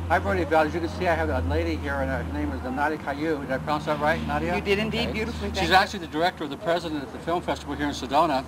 Hi, Bernie Val. As you can see, I have a lady here, and her name is Nadia. Did I pronounce that right, Nadia? You did indeed, okay. Beautifully. She's actually the director of the president at the film festival here in Sedona,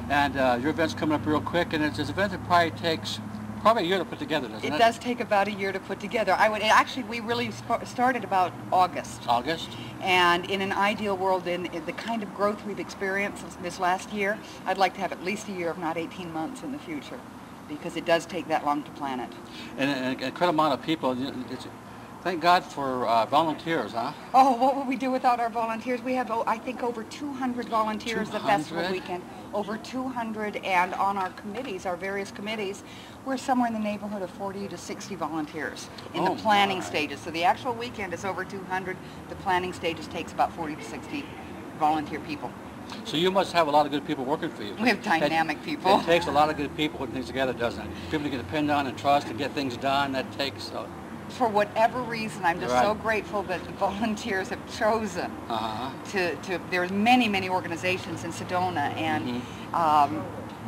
and your event's coming up real quick, and it's an event that probably takes a year to put together, doesn't it? It does take about a year to put together. Actually, we really started about August. August? And in an ideal world, in the kind of growth we've experienced this last year, I'd like to have at least a year, if not 18 months in the future, because it does take that long to plan it. And an incredible amount of people. Thank God for volunteers, huh? Oh, what would we do without our volunteers? We have, I think, over 200 volunteers 200? the festival weekend. Over 200, and on our committees, our various committees, we're somewhere in the neighborhood of 40 to 60 volunteers in the planning stages. So the actual weekend is over 200. The planning stages takes about 40 to 60 volunteer people. So you must have a lot of good people working for you. We have dynamic people. It takes a lot of good people putting things together, doesn't it? People to get depend on and trust to get things done. That takes... For whatever reason, I'm just so grateful that the volunteers have chosen there's many organizations in Sedona, and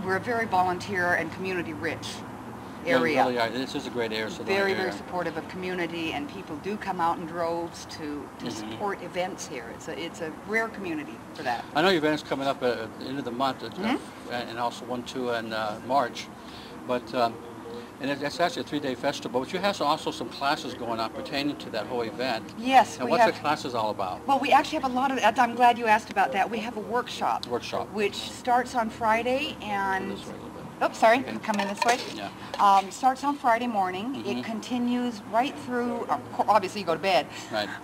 we're a very volunteer and community rich area. Really are. This is a great area. Very supportive of community, and people do come out in droves to support events here. It's a rare community for that. I know your event's coming up at the end of the month, and also 1-2 in March, but and it's actually a 3-day festival, but you have also some classes going on pertaining to that whole event. Yes, and what's the classes all about? Well, we actually have a lot of, I'm glad you asked about that. We have a workshop. Which starts on Friday, and oops, sorry, come in this way. Yeah. Starts on Friday morning. It continues right through, obviously you go to bed,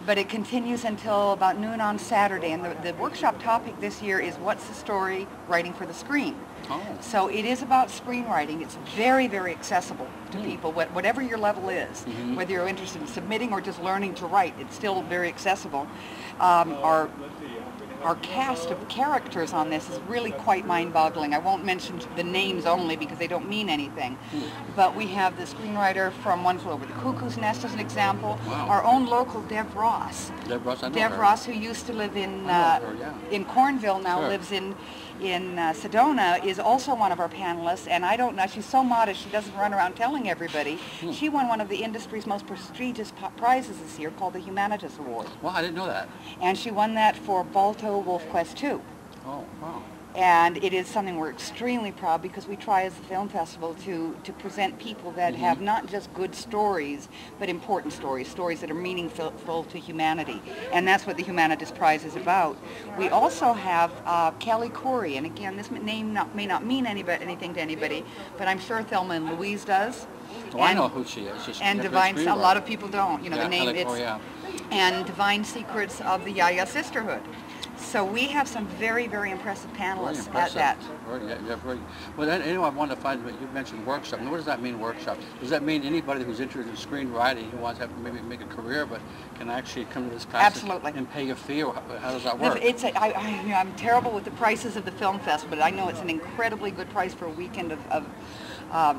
but it continues until about noon on Saturday. And the workshop topic this year is what's the story writing for the screen? Oh. So it is about screenwriting. It's very accessible to people, whatever your level is, whether you're interested in submitting or just learning to write, it's still very accessible. Our cast of characters on this is really quite mind-boggling. I won't mention the names only because they don't mean anything. But we have the screenwriter from One Flew Over the Cuckoo's Nest as an example. Wow. Our own local Deb Ross. Deb Ross, I know Deb her. Ross, who used to live in Cornville, now lives in Sedona, is also one of our panelists, and I don't know, she's so modest she doesn't run around telling everybody. She won one of the industry's most prestigious prizes this year called the Humanitas Award. Wow, I didn't know that. And she won that for Balto Wolf Quest 2. Oh, wow. And it is something we're extremely proud because we try as a film festival to present people that have not just good stories, but important stories that are meaningful to humanity. And that's what the Humanitas Prize is about. We also have Kelly Corey, and again, this name may not mean anything to anybody, but I'm sure Thelma and Louise does. Oh, I know who she is. And Divine, a lot of people don't. You know, the name, Kelly Corey, and Divine Secrets of the Yaya Sisterhood. So we have some very impressive panelists at that. Well, anyway, I wanted to find, you mentioned workshop. What does that mean, workshop? Does that mean anybody who's interested in screenwriting, who wants to maybe make a career, but can actually come to this class and pay a fee, or how does that work? I'm terrible with the prices of the film festival, but I know it's an incredibly good price for a weekend of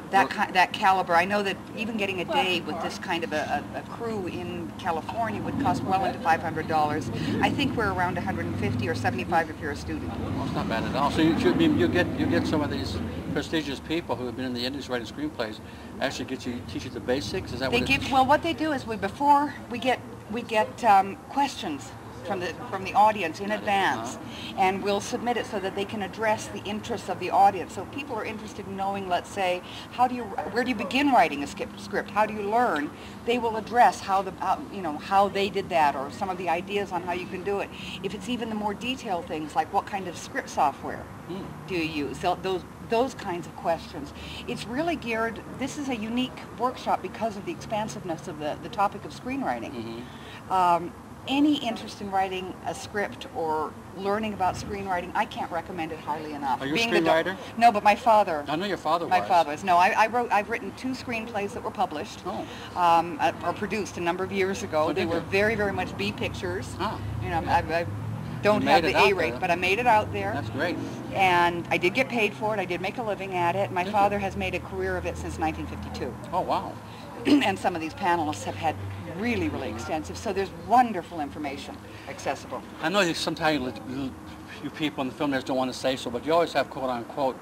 that caliber. I know that even getting a day with this kind of a crew in California would cost well into $500. I think we're around $150 or $75 if you're a student. Well, it's not bad at all. So you get some of these prestigious people who have been in the industry writing screenplays actually teach you the basics. Is that well, what they do is before we get questions from the audience in advance, and we'll submit it so that they can address the interests of the audience. So if people are interested in knowing, let's say, where do you begin writing a script? How do you learn? They will address how they did that, or some of the ideas on how you can do it. If it's even the more detailed things, like what kind of script software do you use? So those kinds of questions. It's really geared, this is a unique workshop because of the expansiveness of the topic of screenwriting. Any interest in writing a script or learning about screenwriting, I can't recommend it highly enough. Are you a screenwriter? No, but my father. I know your father was. My father was. No, I've written 2 screenplays that were published or produced a number of years ago. They were very much B pictures. You know, I don't have the A rate, but I made it out there. That's great. And I did get paid for it. I did make a living at it. My father has made a career of it since 1952. Oh, wow. And some of these panelists have had really extensive, so there's wonderful information accessible. I know sometimes you people in the film industry don't want to say so, but you always have quote-unquote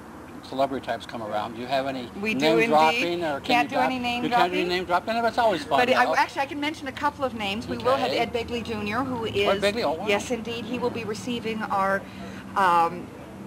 celebrity types come around. Do you have any we name dropping? Or can't do any name dropping. You can't do any name dropping? That's always fun. But actually, I can mention a couple of names. We will have Ed Begley Jr., who is... Ed Begley? Oh, wow. Yes, indeed. He will be receiving our...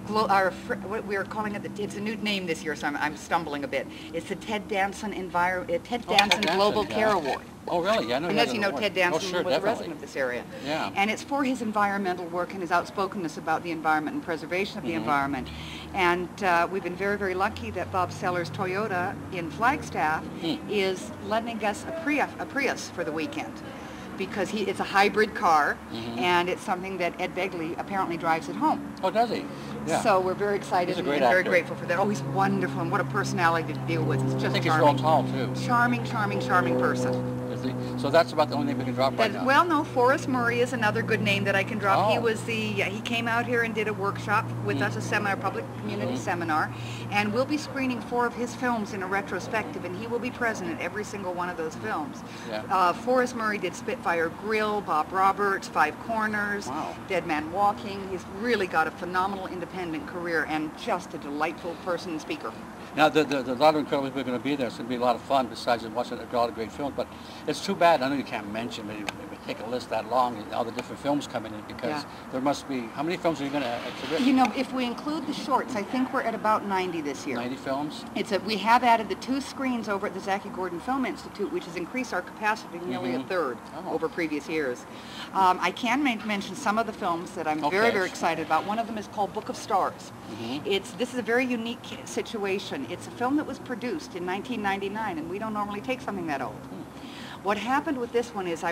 what we're calling it, it's a new name this year, so I'm stumbling a bit. It's the Ted Danson Global Care Award. Oh, really? Yeah, I know. And as you know, Ted Danson was definitely a resident of this area. Yeah. And it's for his environmental work and his outspokenness about the environment and preservation of the environment. And we've been very, very lucky that Bob Sellers Toyota in Flagstaff is lending us a Prius for the weekend, because it's a hybrid car, and it's something that Ed Begley apparently drives at home. Oh, does he? Yeah. So we're very excited and very grateful for that. Oh, he's wonderful, and what a personality to deal with. He's just I think charming. he's real tall, too. Charming, charming, charming person. So that's about the only name we can drop right now. Well, no, Forrest Murray is another good name that I can drop. Oh. He was he came out here and did a workshop with us, a seminar, public community seminar, and we'll be screening 4 of his films in a retrospective, and he will be present at every single one of those films. Yeah. Forrest Murray did Spitfire Grill, Bob Roberts, Five Corners, Dead Man Walking. He's really got a phenomenal independent career and just a delightful person and speaker. Now, the lot of incredible people are going to be there. It's going to be a lot of fun besides watching a lot of great films. But it's too bad. I know you can't mention, but take a list that long, all the different films coming in, because there must be, how many films are you going to exhibit? You know, if we include the shorts, I think we're at about 90 this year. 90 films? We have added the 2 screens over at the Zachy Gordon Film Institute, which has increased our capacity nearly a third over previous years. I can mention some of the films that I'm very, very excited about. One of them is called Book of Stars. This is a very unique situation. It's a film that was produced in 1999, and we don't normally take something that old. What happened with this one is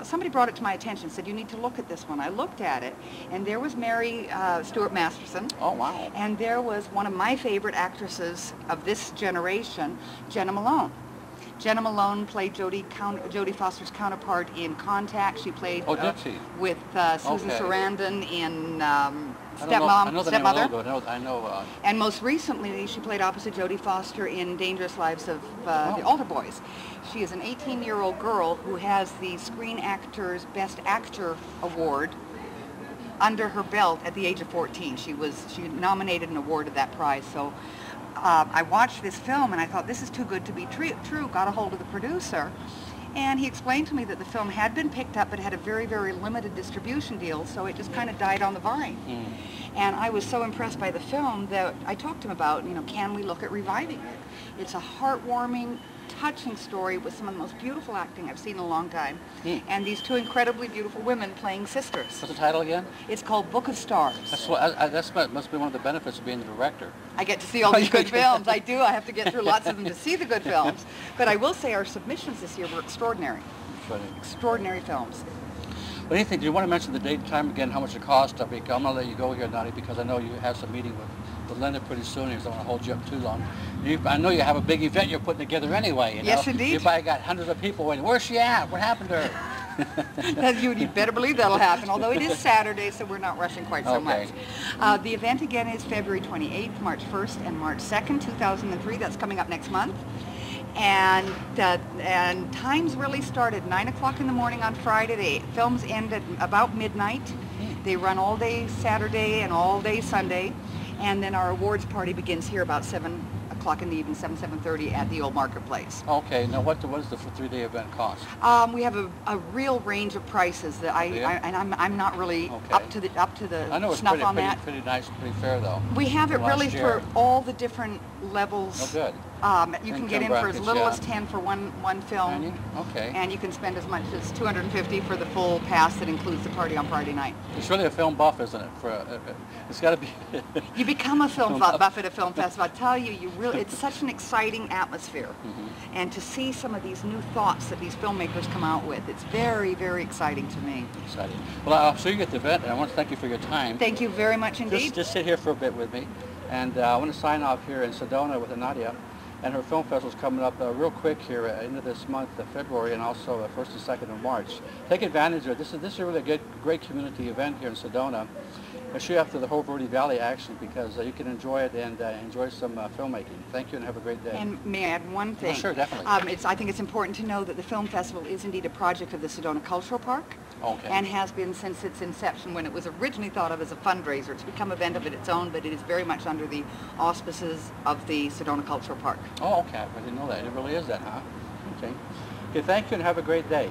somebody brought it to my attention and said, you need to look at this one. I looked at it, and there was Mary Stuart Masterson. Oh, wow. And there was one of my favorite actresses of this generation, Jenna Malone. Jenna Malone played Jodie Foster's counterpart in Contact. She played with Susan Sarandon in Stepmother. I know. And most recently, she played opposite Jodie Foster in Dangerous Lives of the Altar Boys. She is an 18-year-old girl who has the Screen Actors Best Actor Award under her belt at the age of 14. She nominated and awarded that prize. So I watched this film and I thought, this is too good to be true. Got a hold of the producer, and he explained to me that the film had been picked up but had a very, very limited distribution deal, so it just kind of died on the vine. And I was so impressed by the film that I talked to him about, can we look at reviving it? It's a heartwarming, touching story with some of the most beautiful acting I've seen in a long time, and these 2 incredibly beautiful women playing sisters. What's the title again? It's called Book of Stars. That must be one of the benefits of being the director. I get to see all these good films. I do. I have to get through lots of them to see the good films. But I will say our submissions this year were extraordinary. Extraordinary films. But anything, do you want to mention the date and time again, how much it cost? I'm going to let you go here, Nadia, because I know you have some meeting with Linda pretty soon, so I don't want to hold you up too long. I know you have a big event you're putting together anyway. Yes, indeed. You probably got hundreds of people waiting. Where's she at? What happened to her? You better believe that'll happen, although it is Saturday, so we're not rushing quite so much. The event again is February 28th, March 1st, and March 2nd, 2003. That's coming up next month. And times really start at 9 o'clock in the morning on Friday. The films end at about midnight. They run all day Saturday and all day Sunday. And then our awards party begins here about 7 o'clock in the evening, 7:30 at the old marketplace. Okay. Now, what does the 3-day event cost? We have a real range of prices that I'm not really up to the I know it's snuff on that. Pretty nice, pretty fair though. We have it really for all the different levels. Oh, good. You can get in for as little as 10 for one film. Okay. And you can spend as much as $250 for the full pass that includes the party on Friday night. It's really a film buff, isn't it? It's got to be. You become a film buff at a film festival. I tell you, it's such an exciting atmosphere. And to see some of these new thoughts that these filmmakers come out with, it's very, very exciting to me. Exciting. Well, I'll see you at the event, and I want to thank you for your time. Thank you very much indeed. Just sit here for a bit with me. And I want to sign off here in Sedona with Nadia. And her film festival is coming up real quick here into this month of February, and also 1st and 2nd of March. Take advantage of it. This is a really great community event here in Sedona. Especially after the whole Verde Valley action, because you can enjoy it and enjoy some filmmaking. Thank you and have a great day. And may I add one thing? Oh, sure, definitely. I think it's important to know that the film festival is indeed a project of the Sedona Cultural Park. Okay. and has been since its inception when it was originally thought of as a fundraiser. It's become an event of its own, but it is very much under the auspices of the Sedona Cultural Park. Oh, okay. I didn't know that. It really is that, huh? Okay. Okay, thank you and have a great day.